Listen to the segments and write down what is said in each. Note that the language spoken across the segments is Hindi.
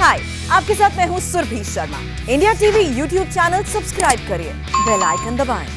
हाय, आपके साथ मैं हूँ Surabhi Sharma. India TV YouTube channel subscribe करिए, बेल आइकन दबाएं।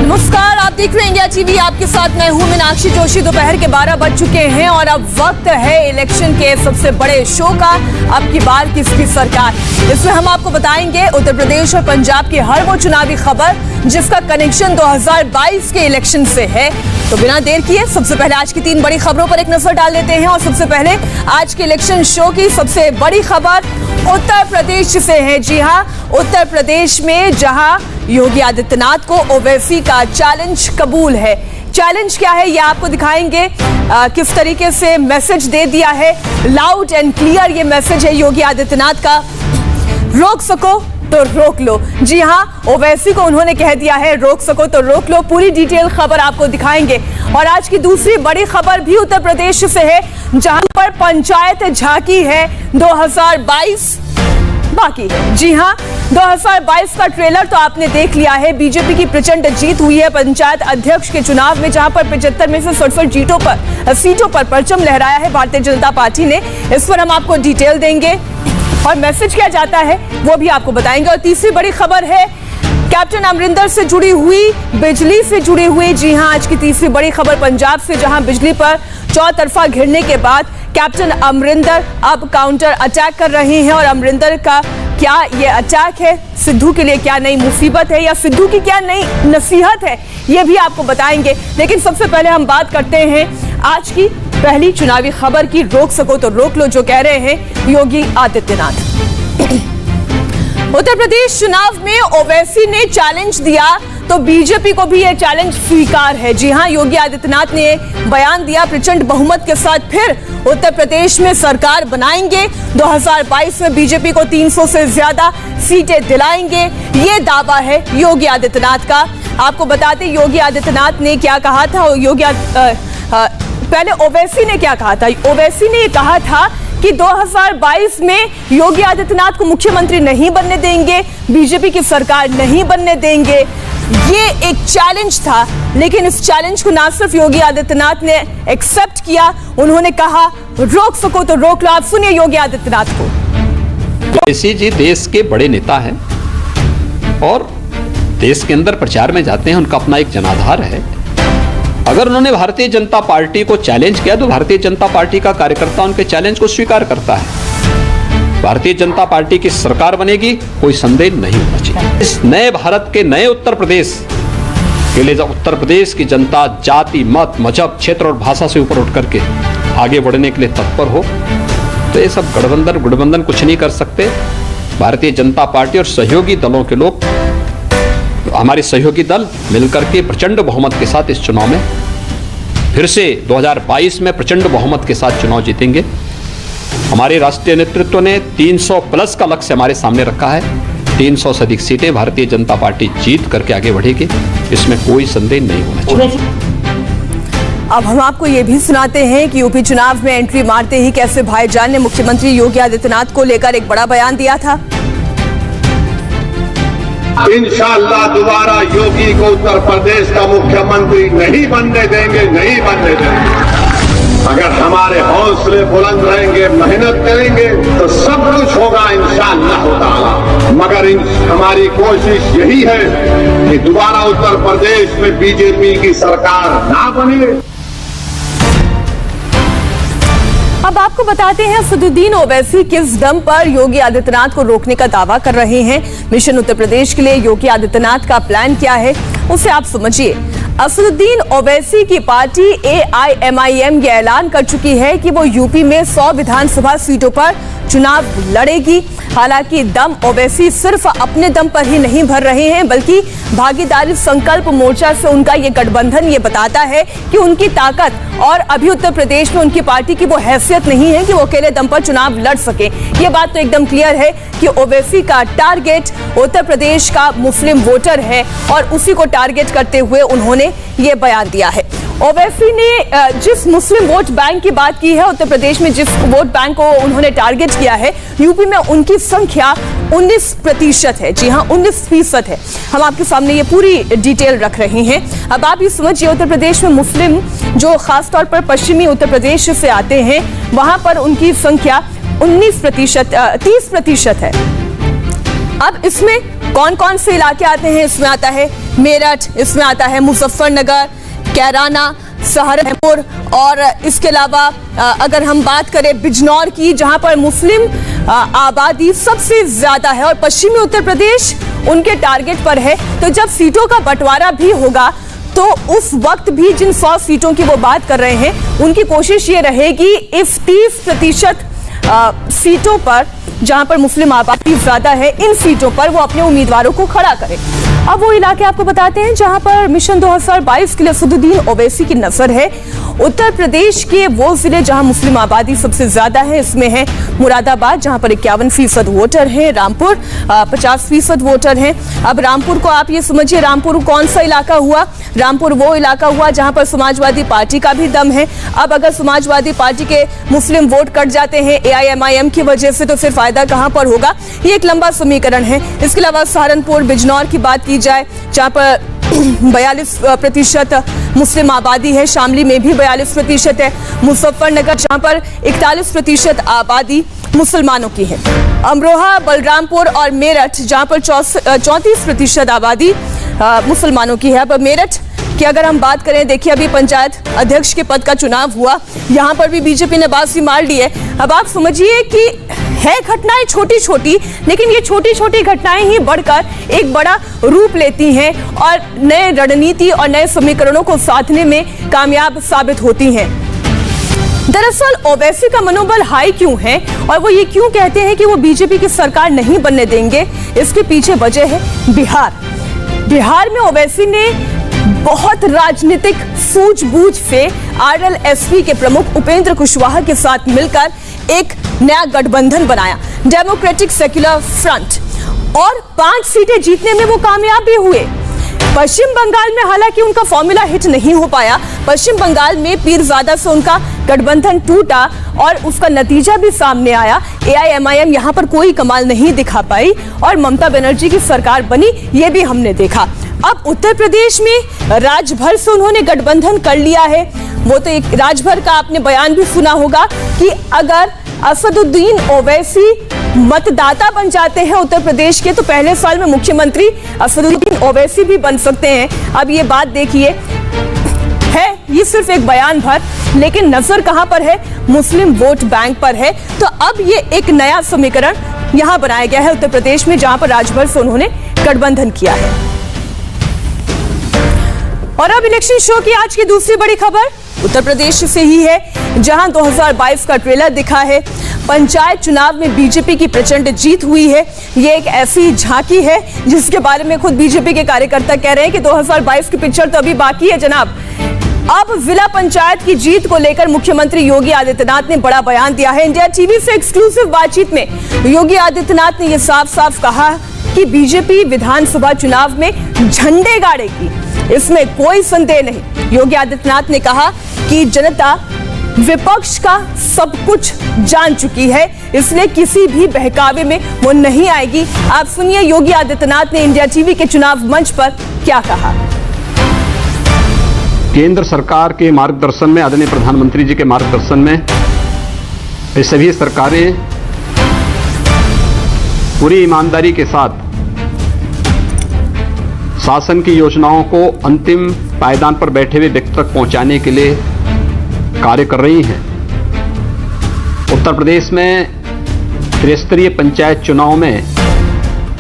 नमस्कार, आप देख रहे हैं इंडिया टीवी। आपके साथ मैं हूं मीनाक्षी जोशी। दोपहर के 12 बज चुके हैं और अब वक्त है इलेक्शन के सबसे बड़े शो का। अब की बार किसकी सरकार, इसमें हम आपको बताएंगे उत्तर प्रदेश और पंजाब की हर वो चुनावी खबर जिसका कनेक्शन 2022 के इलेक्शन से है। तो बिना देर किए सबसे पहले आज की 3 बड़ी खबरों पर एक नजर डाल लेते हैं। और सबसे पहले आज के इलेक्शन शो की सबसे बड़ी खबर उत्तर प्रदेश से है। जी हां, उत्तर प्रदेश में जहां योगी आदित्यनाथ को ओवैसी का चैलेंज कबूल है। चैलेंज क्या है ये आपको दिखाएंगे। किस तरीके से मैसेज दे दिया है, लाउड एंड क्लियर ये मैसेज है योगी आदित्यनाथ का। रोक सको तो रोक लो। जी हां, ओवैसी को उन्होंने कह दिया है रोक सको तो रोक लो। पूरी डिटेल खबर आपको दिखाएंगे। और आज की दूसरी बड़ी खबर भी उत्तर प्रदेश से है, जहां पर पंचायत झांकी है 2022 बाकी है। जी हां, 2022 का ट्रेलर तो आपने देख लिया है। बीजेपी की प्रचंड जीत हुई है पंचायत अध्यक्ष के चुनाव में, जहां पर 75 में से 67 सीटों पर परचम लहराया है भारतीय जनता पार्टी ने। इस पर हम आपको डिटेल देंगे और मैसेज क्या जाता है वो भी आपको बताएंगे। और तीसरी बड़ी खबर है कैप्टन अमरिंदर से जुड़ी हुई, बिजली से जुड़ी हुई। जी हां, आज की तीसरी बड़ी खबर पंजाब से, जहां बिजली पर चौतरफा घिरने के बाद कैप्टन अमरिंदर अब काउंटर अटैक कर रहे हैं। और अमरिंदर का क्या ये अटैक है, सिद्धू के लिए क्या नई मुसीबत है या सिद्धू की क्या नई नसीहत है, ये भी आपको बताएंगे। लेकिन सबसे पहले हम बात करते हैं आज की पहली चुनावी खबर की। रोक सको तो रोक लो, जो कह रहे हैं योगी आदित्यनाथ। उत्तर प्रदेश चुनाव में ओवैसी ने चैलेंज दिया तो बीजेपी को भी यह चैलेंज स्वीकार है। जी हां, योगी आदित्यनाथ ने बयान दिया प्रचंड बहुमत के साथ फिर उत्तर प्रदेश में सरकार बनाएंगे। 2022 में बीजेपी को 300 से ज्यादा सीटें दिलाएंगे, ये दावा है योगी आदित्यनाथ का। आपको बताते योगी आदित्यनाथ ने क्या कहा था। पहले ओवैसी ने क्या कहा था। ओवैसी ने कहा था कि 2022 में योगी आदित्यनाथ को मुख्यमंत्री नहीं बनने देंगे, बीजेपी की सरकार नहीं बनने देंगे। ये एक चैलेंज था, लेकिन इस चैलेंज को ना सिर्फ योगी आदित्यनाथ ने एक्सेप्ट किया, उन्होंने कहा रोक सको तो रोक लो। आप सुनिए योगी आदित्यनाथ को। ओवैसी जी देश के बड़े नेता हैं और देश के अंदर प्रचार में जाते हैं, उनका अपना एक जनाधार है। अगर उन्होंने भारतीय जनता पार्टी को चैलेंज किया तो भारतीय जनता पार्टी का कार्यकर्ता उनके चैलेंज को स्वीकार करता है। भारतीय जनता पार्टी की सरकार बनेगी, कोई संदेह नहीं होना चाहिए। इस नए भारत के नए उत्तर प्रदेश के लिए जब उत्तर प्रदेश की जनता जाति, मत, मजहब, क्षेत्र और भाषा से ऊपर उठ करके आगे बढ़ने के लिए तत्पर हो, तो ये सब गठबंधन कुछ नहीं कर सकते। भारतीय जनता पार्टी और सहयोगी दलों के लोग, हमारे सहयोगी दल मिलकर के प्रचंड बहुमत के साथ इस चुनाव में फिर से 2022 में प्रचंड बहुमत के साथ चुनाव जीतेंगे। हमारे राष्ट्रीय नेतृत्व ने 300 प्लस का लक्ष्य हमारे सामने रखा है। 300 से अधिक सीटें भारतीय जनता पार्टी जीत करके आगे बढ़ेगी, इसमें कोई संदेह नहीं होना चाहिए। अब हम आपको ये भी सुनाते हैं कि यूपी चुनाव में एंट्री मारते ही कैसे भाईजान ने मुख्यमंत्री योगी आदित्यनाथ को लेकर एक बड़ा बयान दिया था। इंशाअल्लाह दोबारा योगी को उत्तर प्रदेश का मुख्यमंत्री नहीं बनने देंगे, नहीं बनने देंगे। अगर हमारे हौसले बुलंद रहेंगे, मेहनत करेंगे तो सब कुछ होगा इंशाअल्लाह ताला। मगर हमारी कोशिश यही है कि दोबारा उत्तर प्रदेश में बीजेपी की सरकार ना बने। अब आपको बताते हैं असदुद्दीन ओवैसी किस दम पर योगी आदित्यनाथ को रोकने का दावा कर रहे हैं। मिशन उत्तर प्रदेश के लिए योगी आदित्यनाथ का प्लान क्या है उसे आप समझिए। असदुद्दीन ओवैसी की पार्टी AIMIM ये ऐलान कर चुकी है कि वो यूपी में 100 विधानसभा सीटों पर चुनाव लड़ेगी। हालांकि दम ओवैसी सिर्फ अपने दम पर ही नहीं भर रहे हैं, बल्कि भागीदारी संकल्प मोर्चा से उनका ये गठबंधन ये बताता है कि उनकी ताकत और अभी उत्तर प्रदेश में उनकी पार्टी की वो हैसियत नहीं है कि वो अकेले दम पर चुनाव लड़ सके। ये बात तो एकदम क्लियर है कि ओवैसी का टारगेट उत्तर प्रदेश का मुस्लिम वोटर है और उसी को टारगेट करते हुए उन्होंने ये बयान दिया है। ओवैसी ने जिस मुस्लिम वोट बैंक की बात की है, उत्तर प्रदेश में जिस वोट बैंक को उन्होंने टारगेट किया है, यूपी में उनकी संख्या 19% है। जी हां, 19% है। हम आपके सामने ये पूरी डिटेल रख रहे हैं। अब आप ये समझिए, उत्तर प्रदेश में मुस्लिम जो खासतौर पर पश्चिमी उत्तर प्रदेश से आते हैं, वहां पर उनकी संख्या 30% है। अब इसमें कौन कौन से इलाके आते हैं? इसमें आता है मेरठ, इसमें आता है मुजफ्फरनगर, कैराना, सहारनपुर, और इसके अलावा अगर हम बात करें बिजनौर की, जहां पर मुस्लिम आबादी सबसे ज्यादा है और पश्चिमी उत्तर प्रदेश उनके टारगेट पर है। तो जब सीटों का बंटवारा भी होगा तो उस वक्त भी जिन 100 सीटों की वो बात कर रहे हैं, उनकी कोशिश ये रहेगी इस 30% सीटों पर, जहां पर मुस्लिम आबादी ज्यादा है, इन सीटों पर वो अपने उम्मीदवारों को खड़ा करें। अब वो इलाके आपको बताते हैं जहां पर मिशन 2022 के लिए असदुद्दीन ओवैसी की नजर है। उत्तर प्रदेश के वो जिले जहां मुस्लिम आबादी सबसे ज्यादा है, इसमें है मुरादाबाद, जहां पर 51% वोटर हैं, रामपुर 50% वोटर हैं। अब रामपुर को आप ये समझिए, रामपुर कौन सा इलाका हुआ? रामपुर वो इलाका हुआ जहां पर समाजवादी पार्टी का भी दम है। अब अगर समाजवादी पार्टी के मुस्लिम वोट कट जाते हैं AIMIM की वजह से, तो फिर फायदा कहां पर होगा? ये एक लंबा समीकरण है। इसके अलावा सहारनपुर, बिजनौर की बात की जाए, जहां पर 42% मुस्लिम आबादी है, शामली में भी 42% है, मुजफ्फरनगर जहां पर 41% आबादी मुसलमानों की है, अमरोहा, बलरामपुर और मेरठ जहां पर 34% आबादी मुसलमानों की है। अब मेरठ की अगर हम बात करें, देखिए अभी पंचायत अध्यक्ष के पद का चुनाव हुआ, यहां पर भी बीजेपी ने बाजी मार ली है। अब आप समझिए कि है घटनाएं छोटी छोटी, लेकिन ये छोटी छोटी घटनाएं ही बढ़कर एक बड़ा रूप लेती हैं और नए रणनीति और नए समीकरणों को साधने में कामयाब साबित होती हैं। दरअसल ओवैसी का मनोबल हाई क्यों है और वो ये क्यों कहते हैं कि वो बीजेपी की सरकार नहीं बनने देंगे? इसके पीछे वजह है बिहार। बिहार में ओवैसी ने बहुत राजनीतिक सूझबूझ से RLSP के प्रमुख उपेंद्र कुशवाहा के साथ मिलकर एक नया गठबंधन बनाया, डेमोक्रेटिक सेक्युलर फ्रंट, और 5 सीटें जीतने में वो कामयाब भी हुए। पश्चिम बंगाल में हालांकि उनका फॉर्मूला हिट नहीं हो पाया, पश्चिम बंगाल में पीरजादा से उनका गठबंधन टूटा और उसका नतीजा भी सामने आया। AIMIM यहां पर कोई कमाल नहीं दिखा पाई और ममता बनर्जी की सरकार बनी, ये भी हमने देखा। अब उत्तर प्रदेश में राजभर से उन्होंने गठबंधन कर लिया है। वो तो एक राजभर का आपने बयान भी सुना होगा कि अगर असदुद्दीन ओवैसी मतदाता बन जाते हैं उत्तर प्रदेश के, तो पहले साल में मुख्यमंत्री असदुद्दीन ओवैसी भी बन सकते हैं। अब ये बात देखिए, है ये सिर्फ एक बयान भर, लेकिन नजर कहां पर है? मुस्लिम वोट बैंक पर है। तो अब ये एक नया समीकरण यहां बनाया गया है उत्तर प्रदेश में, जहां पर राजभर से उन्होंने गठबंधन किया है। और अब इलेक्शन शो की आज की दूसरी बड़ी खबर उत्तर प्रदेश से ही है, जहां 2022 का ट्रेलर दिखा है। पंचायत चुनाव में बीजेपी की प्रचंड जीत हुई है। ये एक ऐसी झांकी है जिसके बारे में खुद बीजेपी के कार्यकर्ता कह रहे हैं कि 2022 की पिक्चर तो अभी बाकी है जनाब। अब जिला पंचायत की जीत को लेकर मुख्यमंत्री योगी आदित्यनाथ ने बड़ा बयान दिया है। इंडिया टीवी से एक्सक्लूसिव बातचीत में योगी आदित्यनाथ ने यह साफ साफ कहा कि बीजेपी विधानसभा चुनाव में झंडे गाड़ेगी, इसमें कोई संदेह नहीं। योगी आदित्यनाथ ने कहा कि जनता विपक्ष का सब कुछ जान चुकी है, इसलिए किसी भी बहकावे में वो नहीं आएगी। आप सुनिए योगी आदित्यनाथ ने इंडिया टीवी के चुनाव मंच पर क्या कहा। केंद्र सरकार के मार्गदर्शन में, आदरणीय प्रधानमंत्री जी के मार्गदर्शन में ये सभी सरकारें पूरी ईमानदारी के साथ शासन की योजनाओं को अंतिम पायदान पर बैठे हुए व्यक्ति तक पहुंचाने के लिए कार्य कर रही हैं। उत्तर प्रदेश में त्रिस्तरीय पंचायत चुनाव में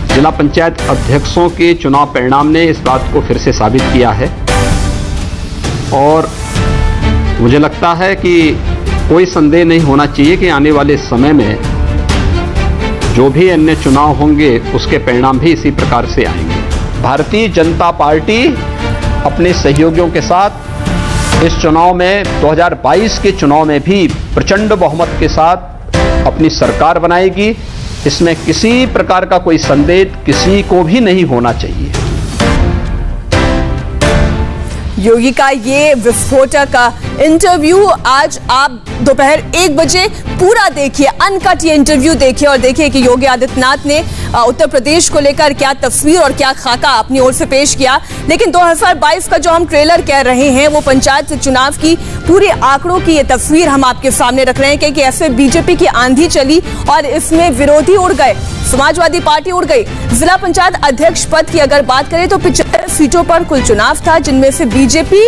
जिला पंचायत अध्यक्षों के चुनाव परिणाम ने इस बात को फिर से साबित किया है और मुझे लगता है कि कोई संदेह नहीं होना चाहिए कि आने वाले समय में जो भी अन्य चुनाव होंगे उसके परिणाम भी इसी प्रकार से आएंगे। भारतीय जनता पार्टी अपने सहयोगियों के साथ इस चुनाव में 2022 के चुनाव में भी प्रचंड बहुमत के साथ अपनी सरकार बनाएगी। इसमें किसी प्रकार का कोई संदेह किसी को भी नहीं होना चाहिए। योगी का ये विस्फोटक इंटरव्यू आज आप दोपहर 1 बजे पूरा देखिए, अनकट ये इंटरव्यू देखिए और देखिए कि योगी आदित्यनाथ ने उत्तर प्रदेश को लेकर क्या तस्वीर और क्या खाका अपनी ओर से पेश किया। लेकिन 2022 का जो हम ट्रेलर कह रहे हैं वो पंचायत चुनाव की पूरे आंकड़ों की ये तस्वीर हम आपके सामने रख रहे हैं कि ऐसे बीजेपी की आंधी चली और इसमें विरोधी उड़ गए, समाजवादी पार्टी उड़ गई। जिला पंचायत अध्यक्ष पद की अगर बात करें तो 75 सीटों पर कुल चुनाव था, जिनमें से बीजेपी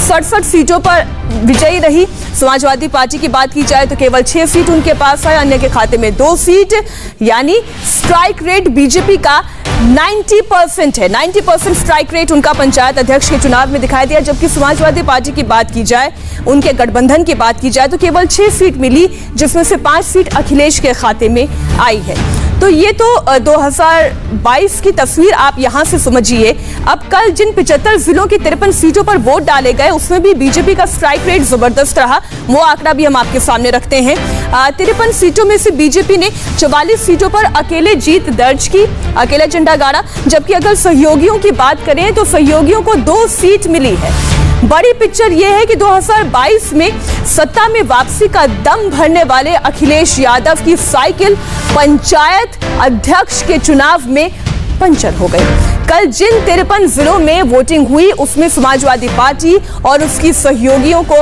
67 सीटों पर विजयी रही। समाजवादी पार्टी की बात की जाए तो केवल 6 सीट उनके पास है, अन्य के खाते में 2 सीट, यानी स्ट्राइक रेट बीजेपी का 90% है। 90% स्ट्राइक रेट उनका पंचायत अध्यक्ष के चुनाव में दिखाई दिया। जबकि समाजवादी पार्टी की बात की जाए, उनके गठबंधन की बात की जाए तो केवल 6 सीट मिली, जिसमें से 5 सीट अखिलेश के खाते में आई है। तो ये तो 2022 की तस्वीर आप यहां से समझिए। अब कल जिन 75 जिलों की 53 सीटों पर वोट डाले गए उसमें भी बीजेपी का स्ट्राइक रेट जबरदस्त रहा, वो आंकड़ा भी हम आपके सामने रखते हैं। 53 सीटों में से बीजेपी ने 44 सीटों पर अकेले जीत दर्ज की, अकेला झंडा गाड़ा। जबकि अगर सहयोगियों की बात करें तो सहयोगियों को 2 सीट मिली है। बड़ी पिक्चर यह है कि 2022 में सत्ता में वापसी का दम भरने वाले अखिलेश यादव की साइकिल पंचायत अध्यक्ष के चुनाव में पंचर हो गई। कल जिन 53 जिलों में वोटिंग हुई उसमें समाजवादी पार्टी और उसकी सहयोगियों को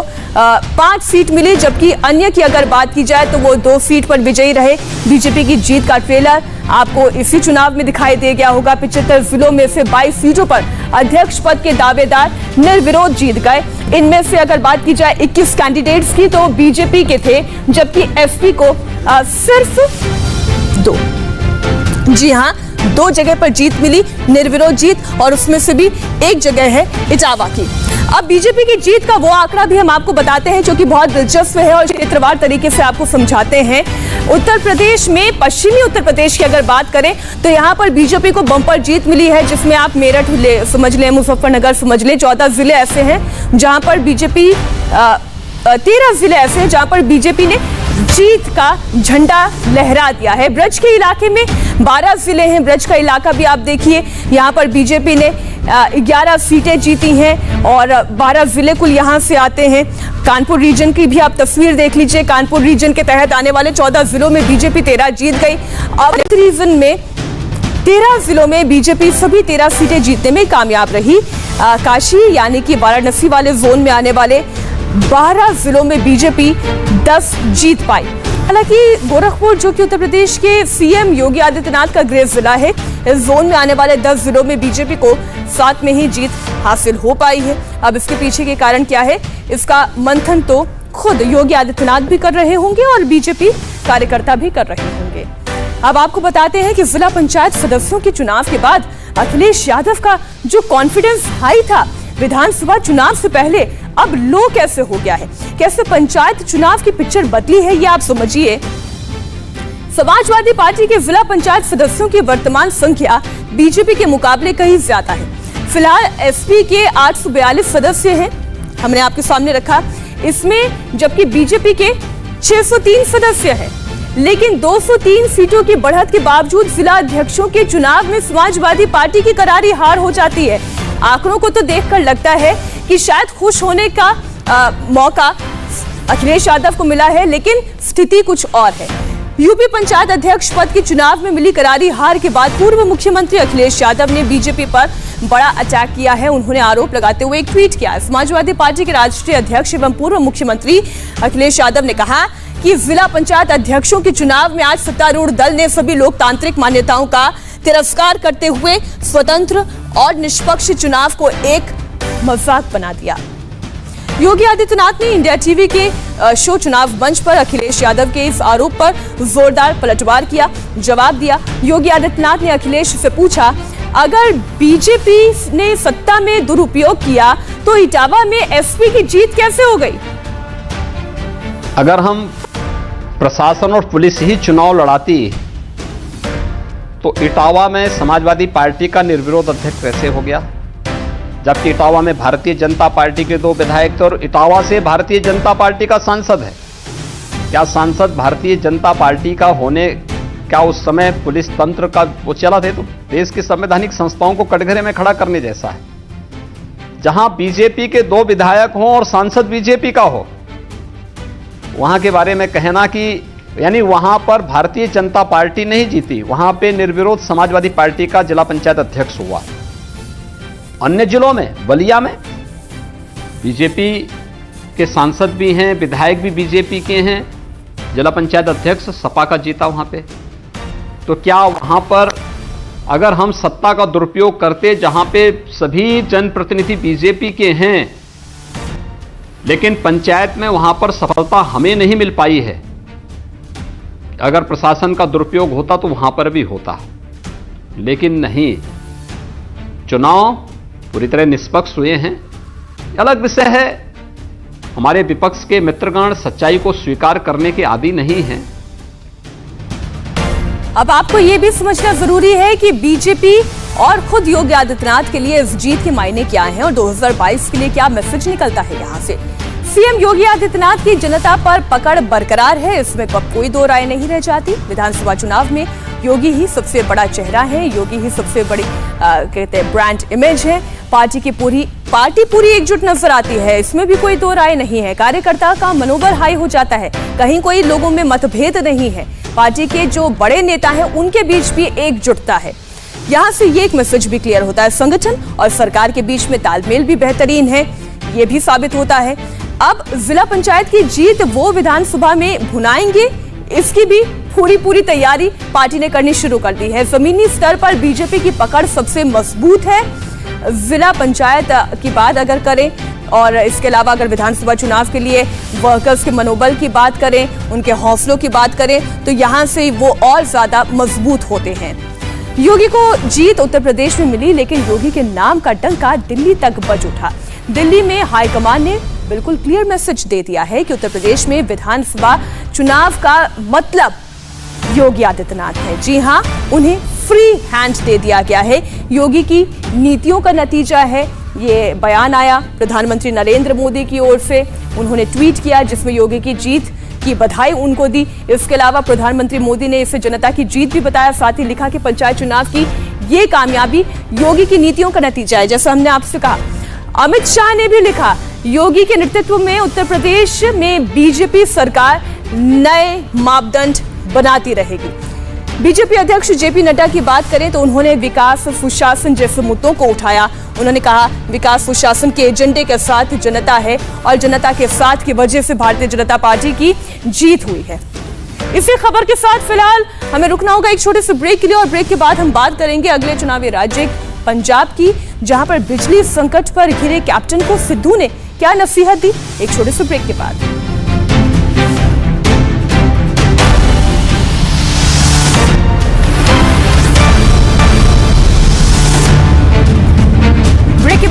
5 सीट मिली, जबकि अन्य की अगर बात की जाए तो वो 2 सीट पर विजयी रहे। बीजेपी की जीत का ट्रेलर आपको इसी चुनाव में दिखाई दे गया होगा। 75 जिलों में से 22 सीटों पर अध्यक्ष पद के दावेदार निर्विरोध जीत गए। इनमें से अगर बात की जाए 21 कैंडिडेट्स की तो बीजेपी के थे, जबकि एसपी को सिर्फ 2, जी हां, 2 जगह पर जीत मिली, निर्विरोध जीत, और उसमें से भी 1 जगह है इटावा की। अब बीजेपी की जीत का वो आंकड़ा भी हम आपको बताते हैं जो कि बहुत दिलचस्प है और क्षेत्रवार तरीके से आपको समझाते हैं। उत्तर प्रदेश में, पश्चिमी उत्तर प्रदेश की अगर बात करें तो यहां पर बीजेपी को बम्पर जीत मिली है, जिसमें आप मेरठ समझ लें, मुजफ्फरनगर समझ लें, 14 जिले ऐसे हैं जहां पर बीजेपी 13 जिले ऐसे हैं जहां पर बीजेपी ने जीत का झंडा लहरा दिया है। ब्रज के इलाके में 12 जिले हैं, ब्रज का इलाका भी आप देखिए, यहाँ पर बीजेपी ने 11 सीटें जीती हैं और 12 जिले कुल यहाँ से आते हैं। कानपुर रीजन की भी आप तस्वीर देख लीजिए, कानपुर रीजन के तहत आने वाले 14 जिलों में बीजेपी 13 जीत गई। और रीजन में 13 जिलों में बीजेपी सभी 13 सीटें जीतने में कामयाब रही। काशी यानी कि वाराणसी वाले जोन में आने वाले 12 जिलों में बीजेपी 10 जीत पाई। हालांकि गोरखपुर, जो कि उत्तर प्रदेश के सीएम योगी आदित्यनाथ का गृह जिला है, इस जोन में आने वाले 10 जिलों में बीजेपी को 7 में ही जीत हासिल हो पाई है। अब इसके पीछे के कारण क्या है, इसका मंथन तो खुद योगी आदित्यनाथ भी कर रहे होंगे और बीजेपी कार्यकर्ता भी कर रहे होंगे। अब आपको बताते हैं कि जिला पंचायत सदस्यों के चुनाव के बाद अखिलेश यादव का जो कॉन्फिडेंस हाई था विधानसभा चुनाव से पहले, अब लो कैसे हो गया है, कैसे पंचायत चुनाव की पिक्चर बदली है, ये आप समझिए। समाजवादी पार्टी के जिला पंचायत सदस्यों की वर्तमान संख्या बीजेपी के मुकाबले कहीं ज्यादा है। फिलहाल एसपी के 842 सदस्य हैं, हमने आपके सामने रखा इसमें, जबकि बीजेपी के 603 सदस्य हैं। लेकिन 203 सीटों की बढ़त के बावजूद जिला अध्यक्षों के चुनाव में समाजवादी पार्टी की करारी हार हो जाती है। आंकड़ों को तो देखकर लगता है कि शायद खुश होने का मौका अखिलेश यादव को मिला है, लेकिन स्थिति कुछ और है। यूपी पंचायत अध्यक्ष पद के चुनाव में मिली करारी हार के बाद पूर्व मुख्यमंत्री अखिलेश यादव ने बीजेपी पर बड़ा अटैक किया है। उन्होंने आरोप लगाते हुए एक ट्वीट किया। समाजवादी पार्टी के राष्ट्रीय अध्यक्ष एवं पूर्व मुख्यमंत्री अखिलेश यादव ने कहा कि जिला पंचायत अध्यक्षों के चुनाव में आज सत्तारूढ़ दल ने सभी लोकतांत्रिक मान्यताओं का तिरस्कार करते हुए स्वतंत्र और निष्पक्ष चुनाव को एक मजाक बना दिया। योगी आदित्यनाथ ने इंडिया टीवी के शो चुनाव मंच पर अखिलेश यादव के इस आरोप पर जोरदार पलटवार किया, जवाब दिया। योगी आदित्यनाथ ने अखिलेश से पूछा, अगर बीजेपी ने सत्ता में दुरुपयोग किया तो इटावा में एसपी की जीत कैसे हो गई? अगर हम प्रशासन और पुलिस ही चुनाव लड़ाती तो इटावा में समाजवादी पार्टी का निर्विरोध अध्यक्ष कैसे हो गया, जबकि इटावा में भारतीय जनता पार्टी के 2 विधायक थे और इटावा से भारतीय जनता पार्टी का सांसद है। क्या सांसद भारतीय जनता पार्टी का होने, क्या उस समय पुलिस तंत्र का वो चला थे? तो देश की संवैधानिक संस्थाओं को कटघरे में खड़ा करने जैसा है। जहां बीजेपी के 2 विधायक हों और सांसद बीजेपी का हो, वहां के बारे में कहना कि यानी वहां पर भारतीय जनता पार्टी नहीं जीती, वहां पे निर्विरोध समाजवादी पार्टी का जिला पंचायत अध्यक्ष हुआ। अन्य जिलों में, बलिया में बीजेपी के सांसद भी हैं, विधायक भी बीजेपी के हैं, जिला पंचायत अध्यक्ष सपा का जीता वहां पे। तो क्या वहां पर अगर हम सत्ता का दुरुपयोग करते, जहां पे सभी जनप्रतिनिधि बीजेपी के हैं, लेकिन पंचायत में वहां पर सफलता हमें नहीं मिल पाई है, अगर प्रशासन का दुरुपयोग होता तो वहां पर भी होता, लेकिन नहीं, चुनाव पूरी तरह निष्पक्ष हुए हैं। अलग विषय है, हमारे विपक्ष के मित्रगण सच्चाई को स्वीकार करने के आदी नहीं हैं। अब आपको यह भी समझना जरूरी है कि बीजेपी और खुद योगी आदित्यनाथ के लिए इस जीत के मायने क्या हैं और 2022 के लिए क्या मैसेज निकलता है यहां से। सीएम योगी आदित्यनाथ की जनता पर पकड़ बरकरार है, इसमें अब कोई दो राय नहीं रह जाती। विधानसभा चुनाव में योगी ही सबसे बड़ा चेहरा है, योगी ही सबसे बड़ी कहते हैं ब्रांड इमेज है। पार्टी पूरी एकजुट नजर आती है, इसमें भी कोई दो राय नहीं है। कार्यकर्ता का मनोबल हाई हो जाता है, कहीं कोई लोगों में मतभेद नहीं है। पार्टी के जो बड़े नेता हैं उनके बीच भी एकजुटता है। यहां से ये एक मैसेज भी क्लियर होता है, संगठन और सरकार के बीच में तालमेल भी बेहतरीन है, ये भी साबित होता है। अब जिला पंचायत की जीत वो विधानसभा में भुनाएंगे, इसकी भी पूरी तैयारी पार्टी ने करनी शुरू कर दी है। जमीनी स्तर पर बीजेपी की पकड़ सबसे मजबूत है। जिला पंचायत की बात अगर करें और इसके अलावा अगर विधानसभा चुनाव के लिए वर्कर्स के मनोबल की बात करें, उनके हौसलों की बात करें, तो यहां से वो और ज्यादा मजबूत होते हैं। योगी को जीत उत्तर प्रदेश में मिली, लेकिन योगी के नाम का डंका दिल्ली तक बज उठा। दिल्ली में हाईकमान ने बिल्कुल क्लियर मैसेज दे दिया है कि उत्तर प्रदेश में विधानसभा चुनाव का मतलब योगी आदित्यनाथ है। जी हां, उन्हें फ्री हैंड दे दिया गया है, योगी की नीतियों का नतीजा है। ये बयान आया प्रधानमंत्री नरेंद्र मोदी की ओर से, उन्होंने ट्वीट किया जिसमें योगी की जीत की बधाई उनको दी। इसके अलावा प्रधानमंत्री मोदी ने इसे जनता की जीत भी बताया, साथ ही लिखा कि पंचायत चुनाव की ये कामयाबी योगी की नीतियों का नतीजा है। जैसा हमने आपसे कहा, अमित शाह ने भी लिखा, योगी के नेतृत्व में उत्तर प्रदेश में बीजेपी सरकार नए मापदंड बनाती रहेगी। बीजेपी अध्यक्ष जेपी नड्डा की बात करें तो उन्होंने विकास सुशासन जैसे मुद्दों को उठाया। उन्होंने कहा, विकास सुशासन के एजेंडे के साथ जनता है और जनता के साथ की वजह से भारतीय जनता पार्टी की जीत हुई है। इसी खबर के साथ फिलहाल हमें रुकना होगा एक छोटे से ब्रेक के लिए, और ब्रेक के बाद हम बात करेंगे अगले चुनावी राज्य पंजाब की, जहां पर बिजली संकट पर घिरे कैप्टन को सिद्धू ने क्या नसीहत दी। एक छोटे से ब्रेक के बाद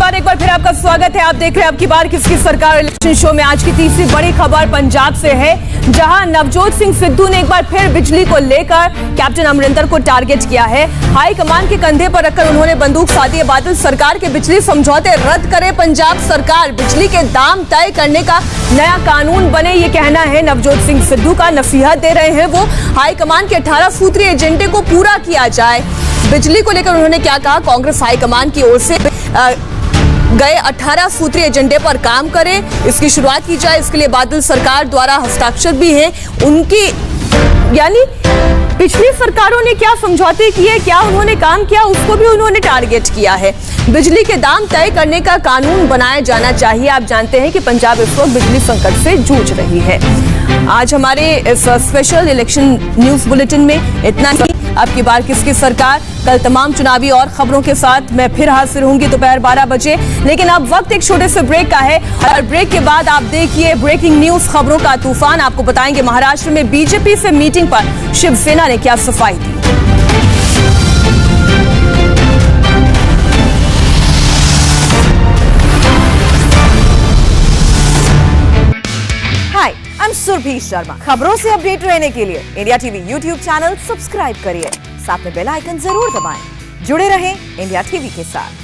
एक बार फिर आपका स्वागत है। आप देख रहे हैं आपकी बार किसकी सरकार इलेक्शन शो में। आज की तीसरी बड़ी खबर पंजाब से है, जहां नवजोत सिंह सिद्धू ने एक बार फिर बिजली को लेकर कैप्टन अमरिंदर को टारगेट किया है। हाई कमान के कंधे पर रखकर उन्होंने बंदूक साधी है। बादल सरकार के बिजली समझौते रद्द करे पंजाब सरकार, बिजली के दाम तय करने का नया कानून बने, ये कहना है नवजोत सिंह सिद्धू का। नसीहत दे रहे हैं वो, हाई कमान के 18 सूत्रीय एजेंडे को पूरा किया जाए। बिजली को लेकर उन्होंने क्या कहा, कांग्रेस हाईकमान की ओर से गए 18 सूत्रीय एजेंडे पर काम करें, इसकी शुरुआत की जाए। इसके लिए बादल सरकार द्वारा हस्ताक्षर भी हैं उनकी, यानी पिछली सरकारों ने क्या समझौते किए, क्या उन्होंने काम किया, उसको भी उन्होंने टारगेट किया है। बिजली के दाम तय करने का कानून बनाया जाना चाहिए। आप जानते हैं कि पंजाब इस वक्त बिजली संकट से जूझ रही है। आज हमारे इस स्पेशल इलेक्शन न्यूज बुलेटिन में इतना ही। अब की बार किसकी सरकार, कल तमाम चुनावी और खबरों के साथ मैं फिर हाजिर होंगी दोपहर 12 बजे। लेकिन अब वक्त एक छोटे से ब्रेक का है, और ब्रेक के बाद आप देखिए ब्रेकिंग न्यूज खबरों का तूफान। आपको बताएंगे महाराष्ट्र में बीजेपी से मीटिंग पर शिवसेना ने क्या सफाई दी। हाय, आई एम सुरभि शर्मा। खबरों से अपडेट रहने के लिए India TV YouTube channel subscribe करिए, साथ में बेल आइकन जरूर दबाएं। जुड़े रहें इंडिया टीवी के साथ।